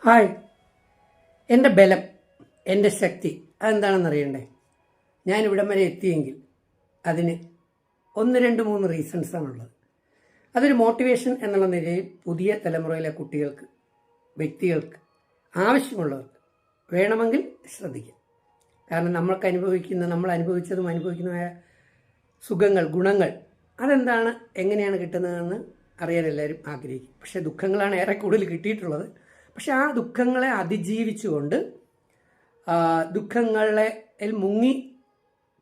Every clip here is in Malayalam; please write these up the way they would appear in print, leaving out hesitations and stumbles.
ഹായ്. എൻ്റെ ബലം, എൻ്റെ ശക്തി അതെന്താണെന്ന് അറിയണ്ടേ? ഞാൻ ഇവിടം വരെ എത്തിയെങ്കിൽ അതിന് 1, 2, 3 റീസൺസാണുള്ളത്. അതൊരു മോട്ടിവേഷൻ എന്നുള്ള നിലയിൽ പുതിയ തലമുറയിലെ കുട്ടികൾക്ക്, വ്യക്തികൾക്ക്, ആവശ്യമുള്ളവർക്ക് വേണമെങ്കിൽ ശ്രദ്ധിക്കാം. കാരണം നമ്മൾ അനുഭവിച്ചതും അനുഭവിക്കുന്നതുമായ സുഖങ്ങൾ, ഗുണങ്ങൾ അതെന്താണ്, എങ്ങനെയാണ് കിട്ടുന്നതെന്ന് അറിയാൻ എല്ലാവരും ആഗ്രഹിക്കും. പക്ഷേ ദുഃഖങ്ങളാണ് ഏറെ കൂടുതൽ കിട്ടിയിട്ടുള്ളത്. പക്ഷെ ആ ദുഃഖങ്ങളെ അതിജീവിച്ചുകൊണ്ട് ദുഃഖങ്ങളെ മുങ്ങി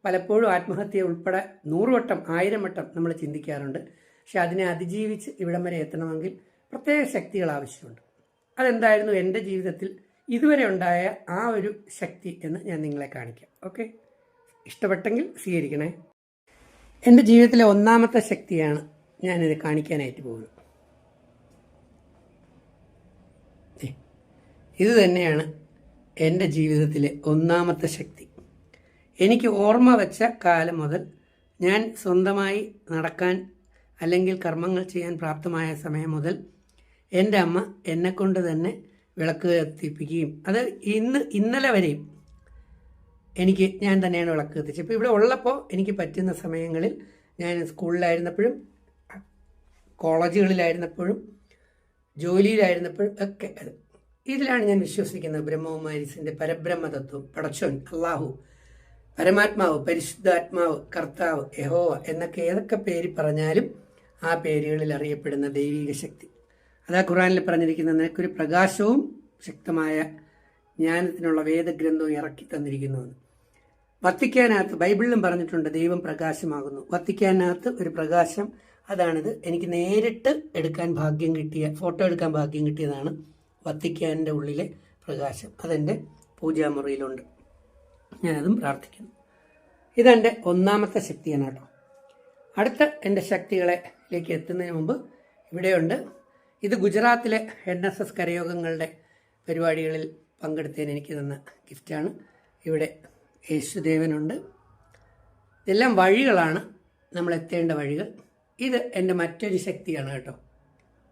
പലപ്പോഴും ആത്മഹത്യ ഉൾപ്പെടെ 100 വട്ടം 1000 വട്ടം നമ്മൾ ചിന്തിക്കാറുണ്ട്. പക്ഷെ അതിനെ അതിജീവിച്ച് ഇവിടം വരെ എത്തണമെങ്കിൽ പ്രത്യേക ശക്തികൾ ആവശ്യമുണ്ട്. അതെന്തായിരുന്നു എൻ്റെ ജീവിതത്തിൽ ഇതുവരെ ഉണ്ടായ ആ ഒരു ശക്തി എന്ന് ഞാൻ നിങ്ങളെ കാണിക്കാം. ഓക്കെ, ഇഷ്ടപ്പെട്ടെങ്കിൽ സ്വീകരിക്കണേ. എൻ്റെ ജീവിതത്തിലെ ഒന്നാമത്തെ ശക്തിയാണ് ഞാനിത് കാണിക്കാനായിട്ട് പോകുന്നത്. ഇത് തന്നെയാണ് എൻ്റെ ജീവിതത്തിലെ ഒന്നാമത്തെ ശക്തി. എനിക്ക് ഓർമ്മ വെച്ച കാലം മുതൽ ഞാൻ സ്വന്തമായി നടക്കാൻ അല്ലെങ്കിൽ കർമ്മങ്ങൾ ചെയ്യാൻ പ്രാപ്തമായ സമയം മുതൽ എൻ്റെ അമ്മ എന്നെക്കൊണ്ട് തന്നെ വിളക്ക് കത്തിപ്പിക്കുകയും അത് ഇന്നലെ വരെയും ഞാൻ തന്നെയാണ് വിളക്ക് കത്തിച്ചത്. ഇപ്പോൾ ഇവിടെ ഉള്ളപ്പോൾ എനിക്ക് പറ്റുന്ന സമയങ്ങളിൽ ഞാൻ സ്കൂളിലായിരുന്നപ്പോഴും കോളേജുകളിലായിരുന്നപ്പോഴും ജോലിയിലായിരുന്നപ്പോഴും ഒക്കെ ഇതിലാണ് ഞാൻ വിശ്വസിക്കുന്നത്. ബ്രഹ്മകുമാരീസിൻ്റെ പരബ്രഹ്മതത്വം, പടച്ചോൻ, അള്ളാഹു, പരമാത്മാവ്, പരിശുദ്ധാത്മാവ്, കർത്താവ്, യഹോവ എന്നൊക്കെ ഏതൊക്കെ പേര് പറഞ്ഞാലും ആ പേരുകളിൽ അറിയപ്പെടുന്ന ദൈവിക ശക്തി. അതാ ഖുറാനിൽ പറഞ്ഞിരിക്കുന്ന നിനക്കൊരു പ്രകാശവും ശക്തമായ ജ്ഞാനത്തിനുള്ള വേദഗ്രന്ഥവും ഇറക്കി തന്നിരിക്കുന്നുവെന്ന്. വത്തിക്കാനകത്ത് ബൈബിളിലും പറഞ്ഞിട്ടുണ്ട് ദൈവം പ്രകാശമാകുന്നു. വത്തിക്കാനകത്ത് ഒരു പ്രകാശം, അതാണിത്. എനിക്ക് നേരിട്ട് ഫോട്ടോ എടുക്കാൻ ഭാഗ്യം കിട്ടിയതാണ് വത്തിക്കാനിൻ്റെ ഉള്ളിലെ പ്രകാശം. അതെൻ്റെ പൂജാമുറിയിലുണ്ട്. ഞാനതും പ്രാർത്ഥിക്കുന്നു. ഇതെൻ്റെ ഒന്നാമത്തെ ശക്തിയാണ് കേട്ടോ. അടുത്ത എൻ്റെ ശക്തികളിലേക്ക് എത്തുന്നതിന് മുമ്പ് ഇവിടെയുണ്ട്. ഇത് ഗുജറാത്തിലെ NSS കരയോഗങ്ങളുടെ പരിപാടികളിൽ പങ്കെടുത്തതിന് എനിക്ക് തന്ന ഗിഫ്റ്റാണ്. ഇവിടെ യേശുദേവനുണ്ട്. ഇതെല്ലാം വഴികളാണ്, നമ്മൾ എത്തേണ്ട വഴികൾ. ഇത് എൻ്റെ മറ്റൊരു ശക്തിയാണ് കേട്ടോ.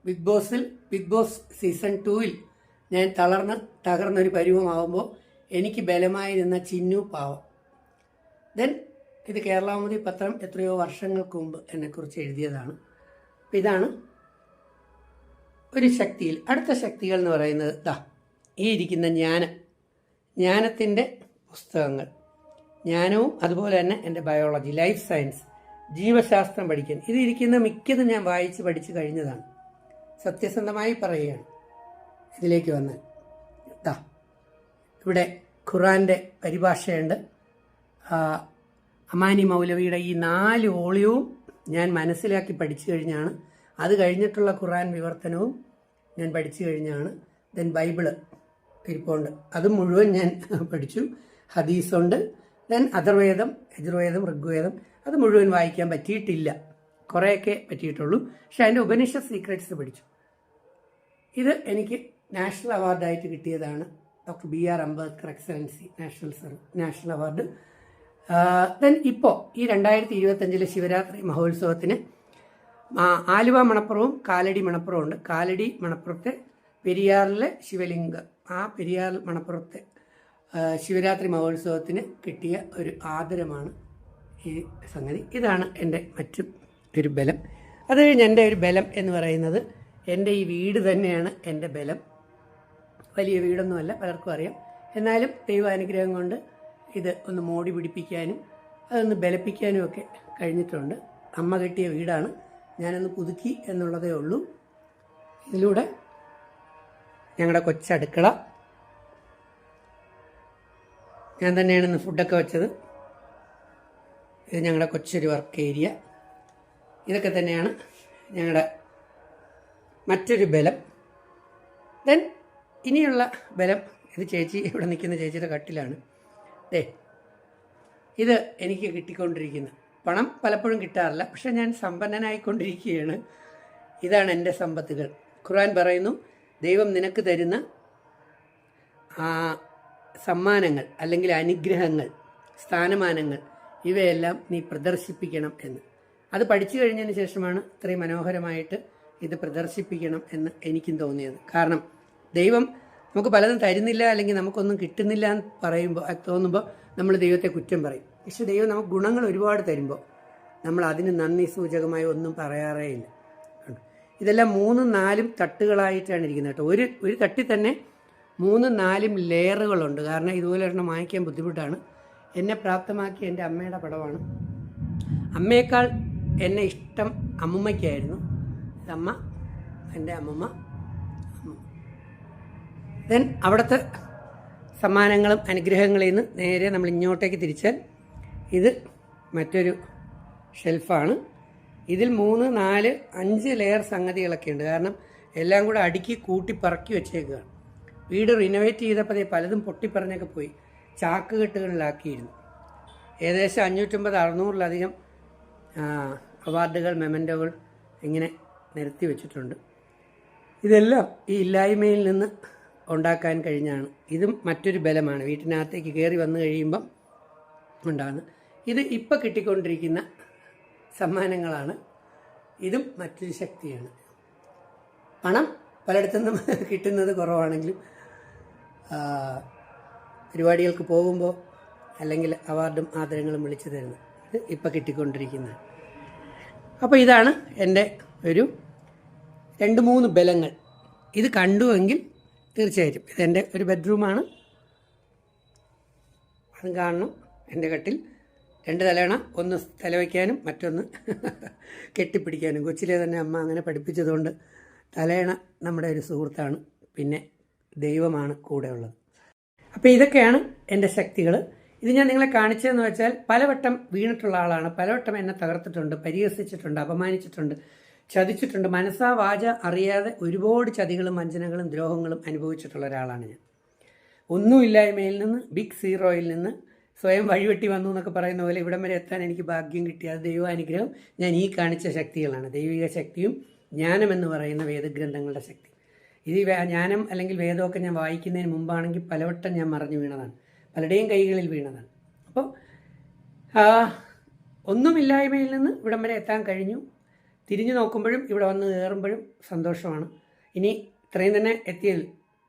ബിഗ് ബോസ് സീസൺ 2 ഞാൻ തകർന്നൊരു പരുവമാകുമ്പോൾ എനിക്ക് ബലമായി നിന്ന ചിന്നു പാവം. ഇത് കേരളകൗമുദി പത്രം എത്രയോ വർഷങ്ങൾക്ക് മുമ്പ് എന്നെക്കുറിച്ച് എഴുതിയതാണ്. അപ്പം ഇതാണ് ഒരു ശക്തിയിൽ. അടുത്ത ശക്തികൾ എന്ന് പറയുന്നത് ഈ ഇരിക്കുന്ന ജ്ഞാനത്തിൻ്റെ പുസ്തകങ്ങൾ, ജ്ഞാനവും അതുപോലെ തന്നെ എൻ്റെ ബയോളജി, ലൈഫ് സയൻസ്, ജീവശാസ്ത്രം പഠിക്കാൻ ഇതിരിക്കുന്ന മിക്കതും ഞാൻ പഠിച്ചു കഴിഞ്ഞതാണ്. സത്യസന്ധമായി പറയുകയാണ്. ഇതിലേക്ക് വന്ന് ഇവിടെ ഖുറാൻ്റെ പരിഭാഷയുണ്ട്. അമാനി മൗലവിയുടെ ഈ 4 വോളിയവും ഞാൻ മനസ്സിലാക്കി പഠിച്ചു കഴിഞ്ഞാണ്. അത് കഴിഞ്ഞിട്ടുള്ള ഖുറാൻ വിവർത്തനവും ഞാൻ പഠിച്ചു കഴിഞ്ഞാണ്. ബൈബിള് ഇരിപ്പുണ്ട്, അത് മുഴുവൻ ഞാൻ പഠിച്ചു. ഹദീസുണ്ട്. അഥർവേദം, യജുർവേദം, ഋഗ്വേദം അത് മുഴുവൻ വായിക്കാൻ പറ്റിയിട്ടില്ല, കുറേയൊക്കെ പറ്റിയിട്ടുള്ളൂ. പക്ഷെ അതിൻ്റെ ഉപനിഷത്ത് സീക്രട്സ് പഠിച്ചു. ഇത് എനിക്ക് നാഷണൽ അവാർഡായിട്ട് കിട്ടിയതാണ്. Doctor BR Ambedkar excellency national award. ഇപ്പോൾ ഈ 2025 ശിവരാത്രി മഹോത്സവത്തിന് ആലുവ മണപ്പുറവും കാലടി മണപ്പുറവും ഉണ്ട്. കാലടി മണപ്പുറത്തെ പെരിയാറിലെ ശിവലിംഗം, ആ പെരിയാർ മണപ്പുറത്തെ ശിവരാത്രി മഹോത്സവത്തിന് കിട്ടിയ ഒരു ആദരമാണ് ഈ സംഗതി. ഇതാണ് എൻ്റെ മറ്റൊരു ബലം. അത് കഴിഞ്ഞ് എൻ്റെ ഒരു ബലം എന്ന് പറയുന്നത് എൻ്റെ ഈ വീട് തന്നെയാണ് എൻ്റെ ബലം. വലിയ വീടൊന്നുമല്ല, പലർക്കും അറിയാം. എന്നാലും ദൈവാനുഗ്രഹം കൊണ്ട് ഇത് ഒന്ന് മോടി പിടിപ്പിക്കാനും അതൊന്ന് ബലപ്പിക്കാനും ഒക്കെ കഴിഞ്ഞിട്ടുണ്ട്. അമ്മ കെട്ടിയ വീടാണ്, ഞാനൊന്ന് പുതുക്കി എന്നുള്ളതേ ഉള്ളൂ. ഇതിലൂടെ ഞങ്ങളുടെ കൊച്ചടുക്കള, ഞാൻ തന്നെയാണ് ഇന്ന് ഫുഡൊക്കെ വെച്ചത്. ഇത് ഞങ്ങളുടെ കൊച്ചൊരു വർക്ക് ഏരിയ. ഇതൊക്കെ തന്നെയാണ് ഞങ്ങളുടെ മറ്റൊരു ബലം. ഇനിയുള്ള ബലം, ഇത് ഇവിടെ നിൽക്കുന്ന ചേച്ചിയുടെ കട്ടിലാണ്. ഇത് എനിക്ക് കിട്ടിക്കൊണ്ടിരിക്കുന്നത്. പണം പലപ്പോഴും കിട്ടാറില്ല, പക്ഷെ ഞാൻ സമ്പന്നനായിക്കൊണ്ടിരിക്കുകയാണ്. ഇതാണ് എൻ്റെ സമ്പത്തുകൾ. ഖുർആൻ പറയുന്നു, ദൈവം നിനക്ക് തരുന്ന സമ്മാനങ്ങൾ അല്ലെങ്കിൽ അനുഗ്രഹങ്ങൾ, സ്ഥാനമാനങ്ങൾ ഇവയെല്ലാം നീ പ്രദർശിപ്പിക്കണം എന്ന്. അത് പഠിച്ചു കഴിഞ്ഞതിന് ശേഷമാണ് ഇത്രയും മനോഹരമായിട്ട് ഇത് പ്രദർശിപ്പിക്കണം എന്ന് എനിക്കും തോന്നിയത്. കാരണം ദൈവം നമുക്ക് പലതും തരുന്നില്ല, അല്ലെങ്കിൽ നമുക്കൊന്നും കിട്ടുന്നില്ല എന്ന് പറയുമ്പോൾ തോന്നുമ്പോൾ നമ്മൾ ദൈവത്തെ കുറ്റം പറയും. പക്ഷെ ദൈവം നമുക്ക് ഗുണങ്ങൾ ഒരുപാട് തരുമ്പോൾ നമ്മൾ അതിന് നന്ദി സൂചകമായി ഒന്നും പറയാറേ ഇല്ല. ഇതെല്ലാം 3-4 തട്ടുകളായിട്ടാണ് ഇരിക്കുന്നത് കേട്ടോ. ഒരു തട്ടിൽ തന്നെ 3-4 ലെയറുകളുണ്ട്. കാരണം ഇതുപോലെ ഒരെണ്ണം വാങ്ങിക്കാൻ ബുദ്ധിമുട്ടാണ്. എന്നെ പ്രാപ്തമാക്കിയ എൻ്റെ അമ്മയുടെ പടമാണ്. അമ്മയേക്കാൾ എന്നെ ഇഷ്ടം അമ്മുമ്മയ്ക്കായിരുന്നു. അമ്മ, എൻ്റെ അമ്മമ്മ. ദെൻ അവിടുത്തെ സമ്മാനങ്ങളും അനുഗ്രഹങ്ങളിൽ നിന്ന് നേരെ നമ്മൾ ഇങ്ങോട്ടേക്ക് തിരിച്ചാൽ ഇത് മറ്റൊരു ഷെൽഫാണ്. ഇതിൽ 3-4-5 ലെയർ സംഗതികളൊക്കെ ഉണ്ട്. കാരണം എല്ലാം കൂടെ അടുക്കി കൂട്ടി പറക്കി വെച്ചേക്കുകയാണ്. വീട് റിനോവേറ്റ് ചെയ്തപ്പോൾ പലതും പോയി ചാക്ക് കെട്ടുകളിലാക്കിയിരുന്നു. ഏകദേശം 550-600-ലധികം അവാർഡുകൾ, മെമൻറ്റോകൾ ഇങ്ങനെ നിരത്തി വെച്ചിട്ടുണ്ട്. ഇതെല്ലാം ഈ ഇല്ലായ്മയിൽ നിന്ന് ഉണ്ടാക്കാൻ കഴിഞ്ഞാണ്. ഇതും മറ്റൊരു ബലമാണ് വീട്ടിനകത്തേക്ക് കയറി വന്നു കഴിയുമ്പം ഉണ്ടാകുന്നത്. ഇത് ഇപ്പം കിട്ടിക്കൊണ്ടിരിക്കുന്ന സമ്മാനങ്ങളാണ്. ഇതും മറ്റൊരു ശക്തിയാണ്. പണം പലയിടത്തുനിന്നും കിട്ടുന്നത് കുറവാണെങ്കിലും പരിപാടികൾക്ക് പോകുമ്പോൾ അല്ലെങ്കിൽ അവാർഡും ആദരങ്ങളും വിളിച്ചു തരുന്നത് ഇത് ഇപ്പം കിട്ടിക്കൊണ്ടിരിക്കുന്നത്. അപ്പോൾ ഇതാണ് എൻ്റെ ഒരു 2-3 ബലങ്ങൾ. ഇത് കണ്ടുവെങ്കിൽ തീർച്ചയായിട്ടും ഇതെൻ്റെ ഒരു ബെഡ്റൂമാണ്. അതും കാണണം. എൻ്റെ കട്ടിൽ 2 തലയണ, ഒന്ന് തലവയ്ക്കാനും മറ്റൊന്ന് കെട്ടിപ്പിടിക്കാനും. കൊച്ചിലെ തന്നെ അമ്മ അങ്ങനെ പഠിപ്പിച്ചതുകൊണ്ട് തലയണ നമ്മുടെ ഒരു സുഹൃത്താണ്. പിന്നെ ദൈവമാണ് കൂടെയുള്ളത്. അപ്പോൾ ഇതൊക്കെയാണ് എൻ്റെ ശക്തികൾ. ഇത് ഞാൻ നിങ്ങളെ കാണിച്ചതെന്ന് വെച്ചാൽ പലവട്ടം വീണിട്ടുള്ള ആളാണ്. പലവട്ടം എന്നെ തകർത്തിട്ടുണ്ട്, പരിഹസിച്ചിട്ടുണ്ട്, അപമാനിച്ചിട്ടുണ്ട്, ചതിച്ചിട്ടുണ്ട്. മനസ്സാ വാച അറിയാതെ ഒരുപാട് ചതികളും വഞ്ചനകളും ദ്രോഹങ്ങളും അനുഭവിച്ചിട്ടുള്ള ഒരാളാണ് ഞാൻ. ഒന്നുമില്ലായ്മയിൽ നിന്ന്, ബിഗ് സീറോയിൽ നിന്ന് സ്വയം വഴിവെട്ടി വന്നു എന്നൊക്കെ പറയുന്ന പോലെ ഇവിടം വരെ എത്താൻ എനിക്ക് ഭാഗ്യം കിട്ടിയ അത് ദൈവാനുഗ്രഹം. ഞാൻ ഈ കാണിച്ച ശക്തികളാണ്. ദൈവിക ശക്തിയും ജ്ഞാനമെന്ന് പറയുന്ന വേദഗ്രന്ഥങ്ങളുടെ ശക്തി. ഇത് ജ്ഞാനം അല്ലെങ്കിൽ വേദമൊക്കെ ഞാൻ വായിക്കുന്നതിന് മുമ്പാണെങ്കിൽ പലവട്ടം ഞാൻ മറിഞ്ഞു വീണതാണ്, പലരുടെയും കൈകളിൽ വീണതാണ്. അപ്പോൾ ഒന്നുമില്ലായ്മയിൽ നിന്ന് ഇവിടം വരെ എത്താൻ കഴിഞ്ഞു. തിരിഞ്ഞു നോക്കുമ്പോഴും ഇവിടെ വന്ന് കയറുമ്പോഴും സന്തോഷമാണ്. ഇനി ഇത്രയും തന്നെ എത്തിയതിൽ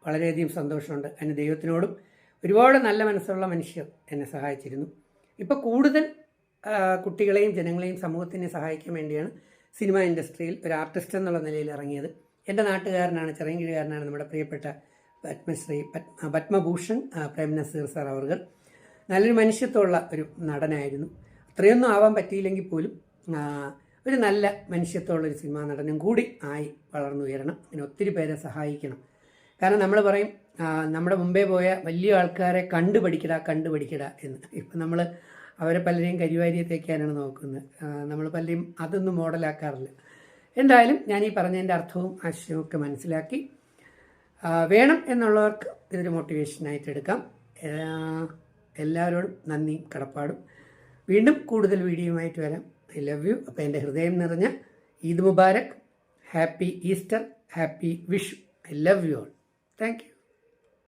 വളരെയധികം സന്തോഷമുണ്ട്. അതിന് ദൈവത്തിനോടും ഒരുപാട് നല്ല മനസ്സുള്ള മനുഷ്യർ എന്നെ സഹായിച്ചിരുന്നു. ഇപ്പോൾ കൂടുതൽ കുട്ടികളെയും ജനങ്ങളെയും സമൂഹത്തിനെ സഹായിക്കാൻ വേണ്ടിയാണ് സിനിമ ഇൻഡസ്ട്രിയിൽ ഒരു ആർട്ടിസ്റ്റ് എന്നുള്ള നിലയിൽ ഇറങ്ങിയത്. എൻ്റെ നാട്ടുകാരനാണ്, ചിറയൻകീഴുകാരനാണ് നമ്മുടെ പ്രിയപ്പെട്ട പത്മശ്രീ പത്മഭൂഷൺ പ്രേം നസീർ സാർ. അവർ നല്ലൊരു മനുഷ്യത്വമുള്ള ഒരു നടനായിരുന്നു. അത്രയൊന്നും ആവാൻ പറ്റിയില്ലെങ്കിൽ പോലും ഒരു നല്ല മനുഷ്യത്വമുള്ളൊരു സിനിമാ നടനും കൂടി ആയി വളർന്നുയരണം. അങ്ങനെ ഒത്തിരി പേരെ സഹായിക്കണം. കാരണം നമ്മൾ പറയും നമ്മുടെ മുമ്പേ പോയ വലിയ ആൾക്കാരെ കണ്ടുപഠിക്കട എന്ന്. ഇപ്പം നമ്മൾ അവരെ പലരെയും കരിവാരിയെ തേക്കാനാണ് നോക്കുന്നത്. നമ്മൾ പലരെയും അതൊന്നും മോഡലാക്കാറില്ല. എന്തായാലും ഞാൻ ഈ പറഞ്ഞതിൻ്റെ അർത്ഥവും ആശയവും ഒക്കെ മനസ്സിലാക്കി വേണം എന്നുള്ളവർക്ക് ഇതൊരു മോട്ടിവേഷനായിട്ട് എടുക്കാം. എല്ലാവരോടും നന്ദിയും കടപ്പാടും. വീണ്ടും കൂടുതൽ വീഡിയോയുമായിട്ട് വരാം. I love you. അപ്പോൾ എൻ്റെ ഹൃദയം നിറഞ്ഞ Eid Mubarak, happy Easter, happy Vishu. I love you all. Thank U.